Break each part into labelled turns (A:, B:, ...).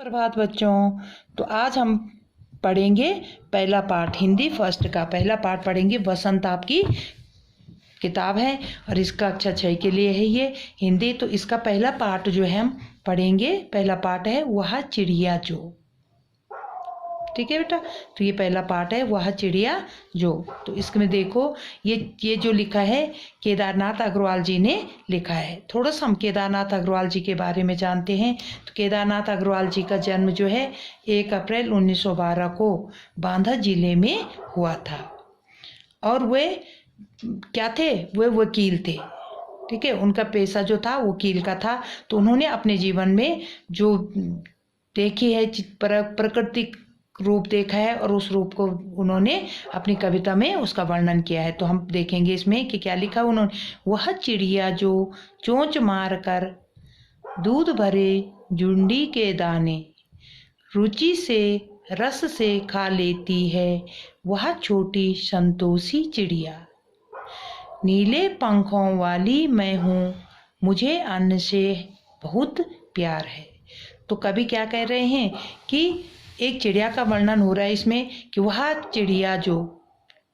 A: प्रभात बच्चों। तो आज हम पढ़ेंगे पहला पाठ हिंदी फर्स्ट का पहला पाठ पढ़ेंगे। वसंत आपकी किताब है और इसका कक्षा 6 के लिए है ये हिंदी। तो इसका पहला पाठ जो है हम पढ़ेंगे, पहला पाठ है वह चिड़िया जो। ठीक है बेटा, तो ये पहला पाठ है वह चिड़िया जो। तो इसमें देखो ये जो लिखा है केदारनाथ अग्रवाल जी ने लिखा है। थोड़ा सा हम केदारनाथ अग्रवाल जी के बारे में जानते हैं। तो केदारनाथ अग्रवाल जी का जन्म जो है 1 अप्रैल 1912 को बांदा जिले में हुआ था और वे क्या थे, वे वकील थे। ठीक है, उनका पेशा जो था वकील का था। तो उन्होंने अपने जीवन में जो देखी है प्राकृतिक रूप देखा है और उस रूप को उन्होंने अपनी कविता में उसका वर्णन किया है। तो हम देखेंगे इसमें कि क्या लिखा उन्होंने। वह चिड़िया जो चोंच मार कर दूध भरे जुंडी के दाने रुचि से रस से खा लेती है, वह छोटी संतोषी चिड़िया। नीले पंखों वाली मैं हूँ, मुझे अन्न से बहुत प्यार है। तो कवि क्या कह रहे हैं कि एक चिड़िया का वर्णन हो रहा है इसमें कि वह चिड़िया जो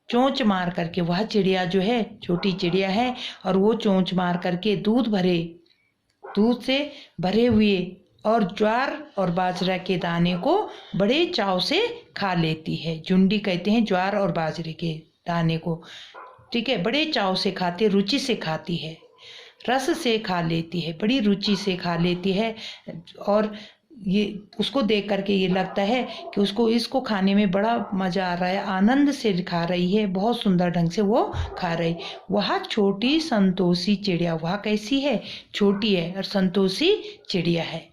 A: चोंच मार करके, वह चिड़िया जो है छोटी चिड़िया है और वो चोंच मार करके दूध से भरे हुए और ज्वार और बाजरा के दाने को बड़े चाव से खा लेती है। जुंडी कहते हैं ज्वार और बाजरे के दाने को। ठीक है, बड़े चाव से खाती, रुचि से खाती है, रस से खा लेती है, बड़ी रुचि से खा लेती है। और ये उसको देख करके ये लगता है कि उसको इसको खाने में बड़ा मज़ा आ रहा है, आनंद से खा रही है, बहुत सुंदर ढंग से वो खा रही। वह छोटी संतोषी चिड़िया, वह कैसी है, छोटी है और संतोषी चिड़िया है।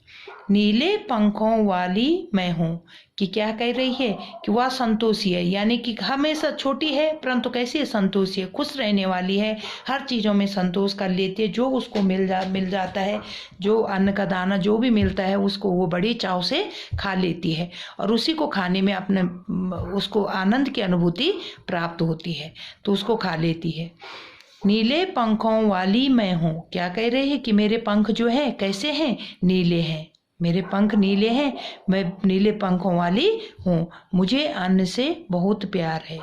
A: नीले पंखों वाली मैं हूँ, कि क्या कह रही है कि वह संतोषी है, यानी कि हमेशा छोटी है परंतु कैसी है, संतोषी है, खुश रहने वाली है, हर चीज़ों में संतोष कर लेती है। जो उसको मिल जाता है, जो अन्न का दाना जो भी मिलता है उसको वो बड़ी चाव से खा लेती है और उसी को खाने में अपने उसको आनंद की अनुभूति प्राप्त होती है, तो उसको खा लेती है। नीले पंखों वाली मैं हूँ, क्या कह रहे हैं कि मेरे पंख जो है कैसे हैं, नीले हैं, मेरे पंख नीले हैं, मैं नीले पंखों वाली हूँ। मुझे अन्न से बहुत प्यार है,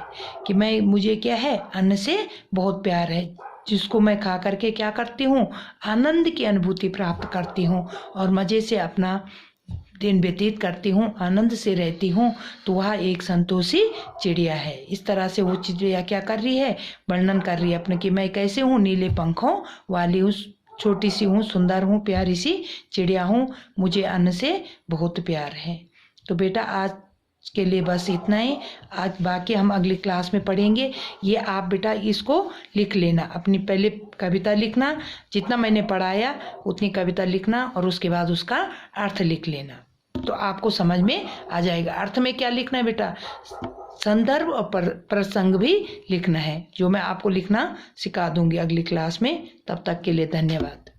A: कि मुझे क्या है, अन्न से बहुत प्यार है, जिसको मैं खा करके क्या करती हूँ, आनंद की अनुभूति प्राप्त करती हूँ और मज़े से अपना दिन व्यतीत करती हूँ, आनंद से रहती हूँ। तो वह एक संतोषी चिड़िया है। इस तरह से वो चिड़िया क्या कर रही है, वर्णन कर रही है अपने कि मैं कैसे हूँ, नीले पंखों वाली हूँ, छोटी सी हूँ, सुंदर हूँ, प्यारी सी चिड़िया हूँ, मुझे अन्न से बहुत प्यार है। तो बेटा आज के लिए बस इतना ही। आज बाकी हम अगली क्लास में पढ़ेंगे। ये आप बेटा इसको लिख लेना, अपनी पहले कविता लिखना, जितना मैंने पढ़ाया उतनी कविता लिखना और उसके बाद उसका अर्थ लिख लेना, तो आपको समझ में आ जाएगा। अर्थ में क्या लिखना है बेटा, संदर्भ और प्रसंग भी लिखना है, जो मैं आपको लिखना सिखा दूंगी अगली क्लास में। तब तक के लिए धन्यवाद।